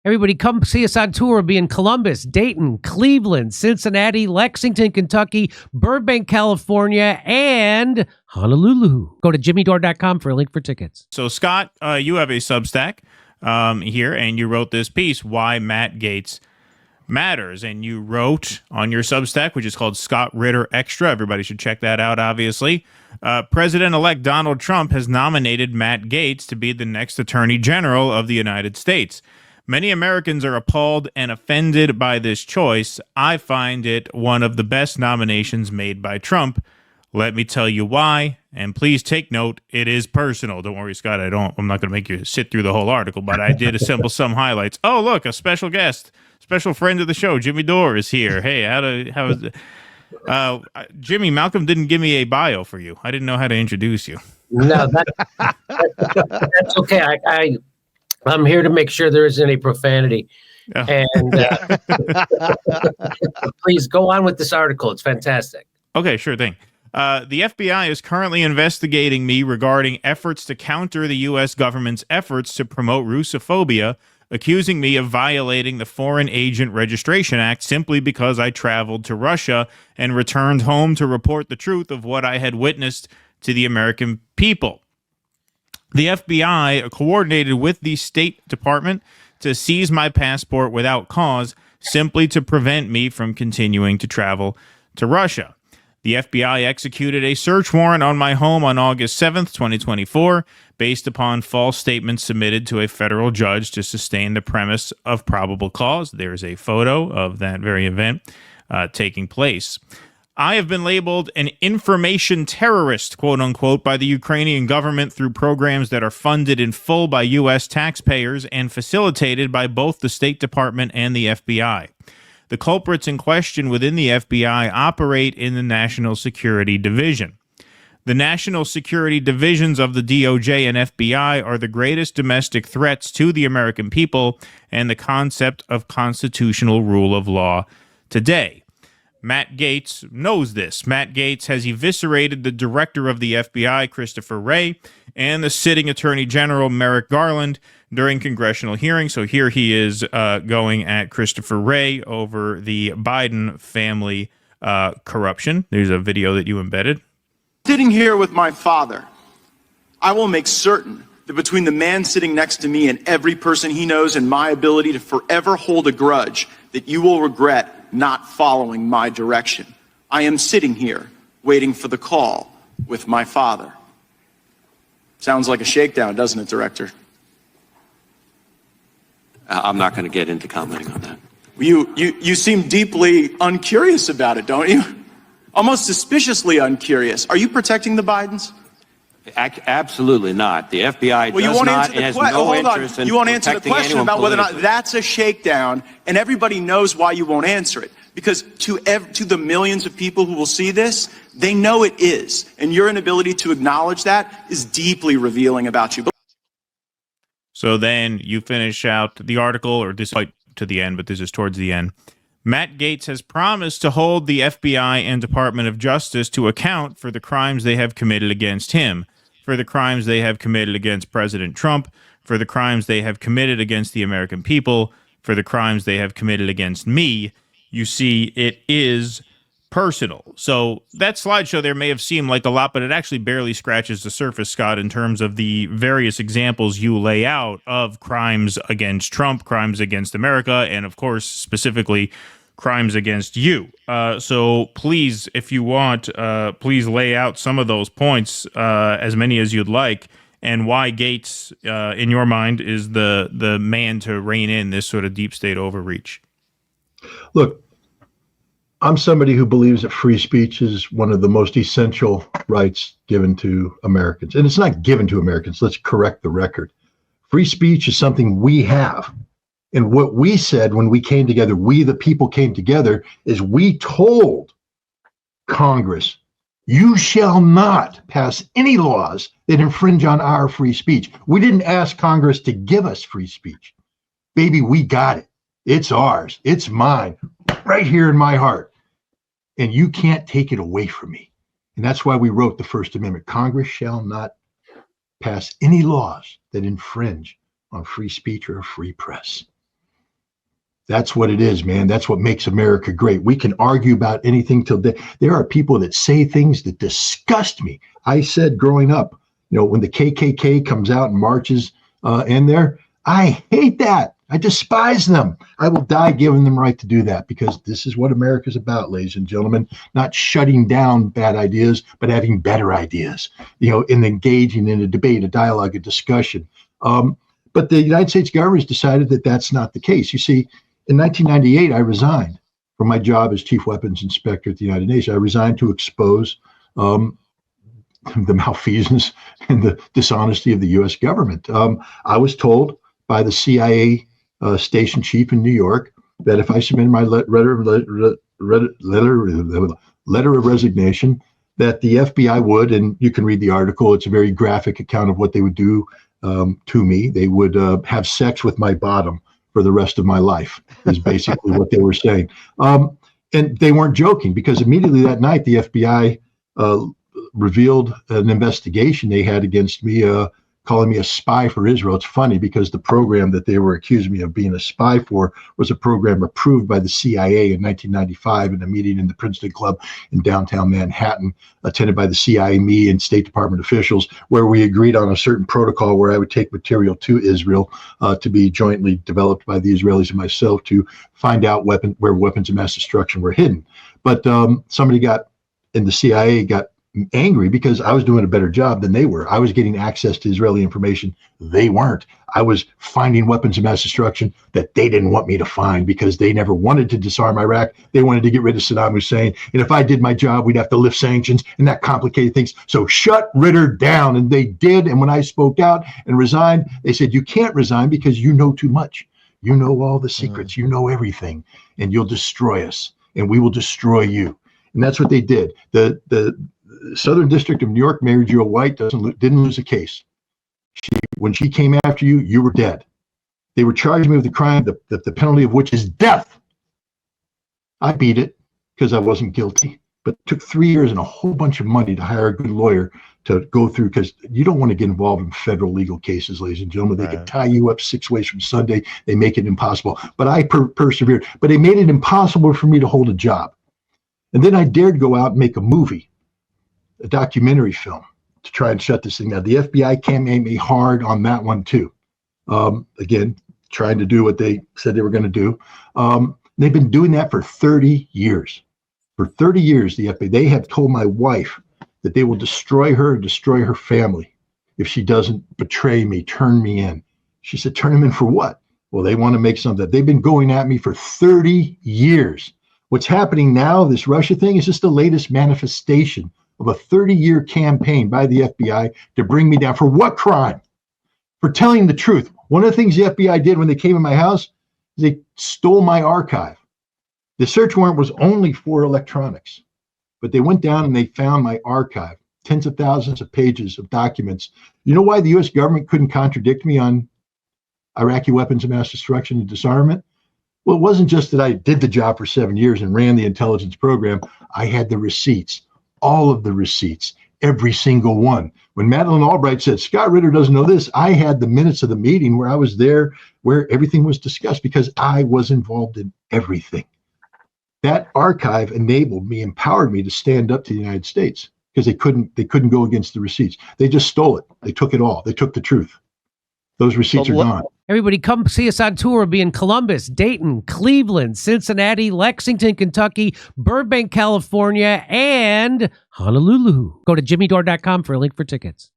Everybody come see us on tour. We'll be in Columbus, Dayton, Cleveland, Cincinnati, Lexington, Kentucky, Burbank, California, and Honolulu. Go to jimmydore.com for a link for tickets. So, Scott, you have a Substack here, and you wrote this piece, Why Matt Gaetz Matters. And you wrote on your Substack, which is called Scott Ritter Extra. Everybody should check that out, obviously. President-elect Donald Trump has nominated Matt Gaetz to be the next Attorney General of the United States. Many Americans are appalled and offended by this choice. I find it one of the best nominations made by Trump. Let me tell you why, and please take note, it is personal. Don't worry, Scott, I'm not going to make you sit through the whole article, but I did assemble some highlights. Oh, look, a special guest, special friend of the show, Jimmy Dore is here. Hey, how is it? Jimmy, Malcolm didn't give me a bio for you. I didn't know how to introduce you. No, that's okay. I'm here to make sure there isn't any profanity. Oh. And please go on with this article. It's fantastic. Okay, sure thing. The FBI is currently investigating me regarding efforts to counter the U.S. government's efforts to promote Russophobia, accusing me of violating the Foreign Agent Registration Act simply because I traveled to Russia and returned home to report the truth of what I had witnessed to the American people. The FBI coordinated with the State Department to seize my passport without cause, simply to prevent me from continuing to travel to Russia. The FBI executed a search warrant on my home on August 7th, 2024, based upon false statements submitted to a federal judge to sustain the premise of probable cause. There's a photo of that very event taking place. I have been labeled an information terrorist, quote unquote, by the Ukrainian government through programs that are funded in full by U.S. taxpayers and facilitated by both the State Department and the FBI. The culprits in question within the FBI operate in the National Security Division. The National Security Divisions of the DOJ and FBI are the greatest domestic threats to the American people and the concept of constitutional rule of law today. Matt Gaetz knows this. Matt Gaetz has eviscerated the director of the FBI, Christopher Wray, and the sitting Attorney General, Merrick Garland, during congressional hearings. So here he is going at Christopher Wray over the Biden family corruption. There's a video that you embedded. Sitting here with my father, I will make certain that between the man sitting next to me and every person he knows and my ability to forever hold a grudge, that you will regret not following my direction. I am sitting here waiting for the call with my father. Sounds like a shakedown, doesn't it, Director? I'm not going to get into commenting on that. You seem deeply uncurious about it, don't you? Almost suspiciously uncurious. Are you protecting the Bidens? Absolutely not. The FBI does not and has no interest in you won't answer the question about whether or not that's a shakedown, and everybody knows why you won't answer it. Because to the millions of people who will see this, they know it is. And your inability to acknowledge that is deeply revealing about you. So then you finish out the article, or this is to the end, but this is towards the end. Matt Gaetz has promised to hold the FBI and Department of Justice to account for the crimes they have committed against him, for the crimes they have committed against President Trump, for the crimes they have committed against the American people, for the crimes they have committed against me. You see, it is personal. So that slideshow there may have seemed like a lot, but it actually barely scratches the surface, Scott, in terms of the various examples you lay out of crimes against Trump, crimes against America, and of course, specifically, crimes against you. So please, if you want, please lay out some of those points, as many as you'd like, and why Gaetz, in your mind, is the man to rein in this sort of deep state overreach. Look, I'm somebody who believes that free speech is one of the most essential rights given to Americans. And it's not given to Americans. Let's correct the record. Free speech is something we have. And what we said when we came together, we the people came together, is we told Congress, you shall not pass any laws that infringe on our free speech. We didn't ask Congress to give us free speech. Baby, we got it. It's ours. It's mine. Right here in my heart. And you can't take it away from me. And that's why we wrote the First Amendment. Congress shall not pass any laws that infringe on free speech or a free press. That's what it is, man. That's what makes America great. We can argue about anything till there are people that say things that disgust me. I said growing up, when the KKK comes out and marches in there, I hate that. I despise them. I will die giving them right to do that, because this is what America's about, ladies and gentlemen, not shutting down bad ideas, but having better ideas, and engaging in a debate, a dialogue, a discussion. But the United States government has decided that that's not the case. You see, in 1998, I resigned from my job as Chief Weapons Inspector at the United Nations. I resigned to expose the malfeasance and the dishonesty of the U.S. government. I was told by the CIA station chief in New York that if I submitted my letter of resignation, that the FBI would, and you can read the article, it's a very graphic account of what they would do to me. They would have sex with my bottom for the rest of my life, is basically what they were saying. And they weren't joking, because immediately that night, the FBI revealed an investigation they had against me, calling me a spy for Israel. It's funny, because the program that they were accusing me of being a spy for was a program approved by the CIA in 1995 in a meeting in the Princeton Club in downtown Manhattan, attended by the CIA, me, and State Department officials, where we agreed on a certain protocol where I would take material to Israel to be jointly developed by the Israelis and myself to find out where weapons of mass destruction were hidden. But somebody in the CIA got angry because I was doing a better job than they were. I was getting access to Israeli information. They weren't. I was finding weapons of mass destruction that they didn't want me to find, because they never wanted to disarm Iraq. They wanted to get rid of Saddam Hussein. And if I did my job, we'd have to lift sanctions, and that complicated things. So shut Ritter down. And they did. And when I spoke out and resigned, they said, you can't resign because you know too much. You know all the secrets. You know everything, and you'll destroy us, and we will destroy you. And that's what they did. The Southern District of New York, Mary Jo White didn't lose a case. When she came after you, you were dead. They were charging me with a crime, the penalty of which is death. I beat it because I wasn't guilty, but it took 3 years and a whole bunch of money to hire a good lawyer to go through, because you don't want to get involved in federal legal cases, ladies and gentlemen. They can tie you up 6 ways from Sunday. They make it impossible. But I persevered. But they made it impossible for me to hold a job. And then I dared go out and make a movie, a documentary film, to try and shut this thing down. The FBI came at me hard on that one too. Again, trying to do what they said they were going to do. They've been doing that for 30 years. For 30 years, the FBI, they have told my wife that they will destroy her and destroy her family if she doesn't betray me, turn me in. She said, turn him in for what? Well, they want to make something. They've been going at me for 30 years. What's happening now, this Russia thing, is just the latest manifestation of a 30-year campaign by the FBI to bring me down. For what crime? For telling the truth. One of the things the FBI did when they came in my house is they stole my archive. The search warrant was only for electronics, but they went down and they found my archive, tens of thousands of pages of documents. You know why the U.S. government couldn't contradict me on Iraqi weapons of mass destruction and disarmament? Well, it wasn't just that I did the job for 7 years and ran the intelligence program. I had the receipts, all of the receipts, every single one. When Madeleine Albright said, Scott Ritter doesn't know this, I had the minutes of the meeting where I was there, where everything was discussed, because I was involved in everything. That archive enabled me, empowered me to stand up to the United States, because they couldn't go against the receipts. They just stole it. They took it all. They took the truth. Those receipts are gone. Everybody come see us on tour. We'll be in Columbus, Dayton, Cleveland, Cincinnati, Lexington, Kentucky, Burbank, California, and Honolulu. Go to jimmydore.com for a link for tickets.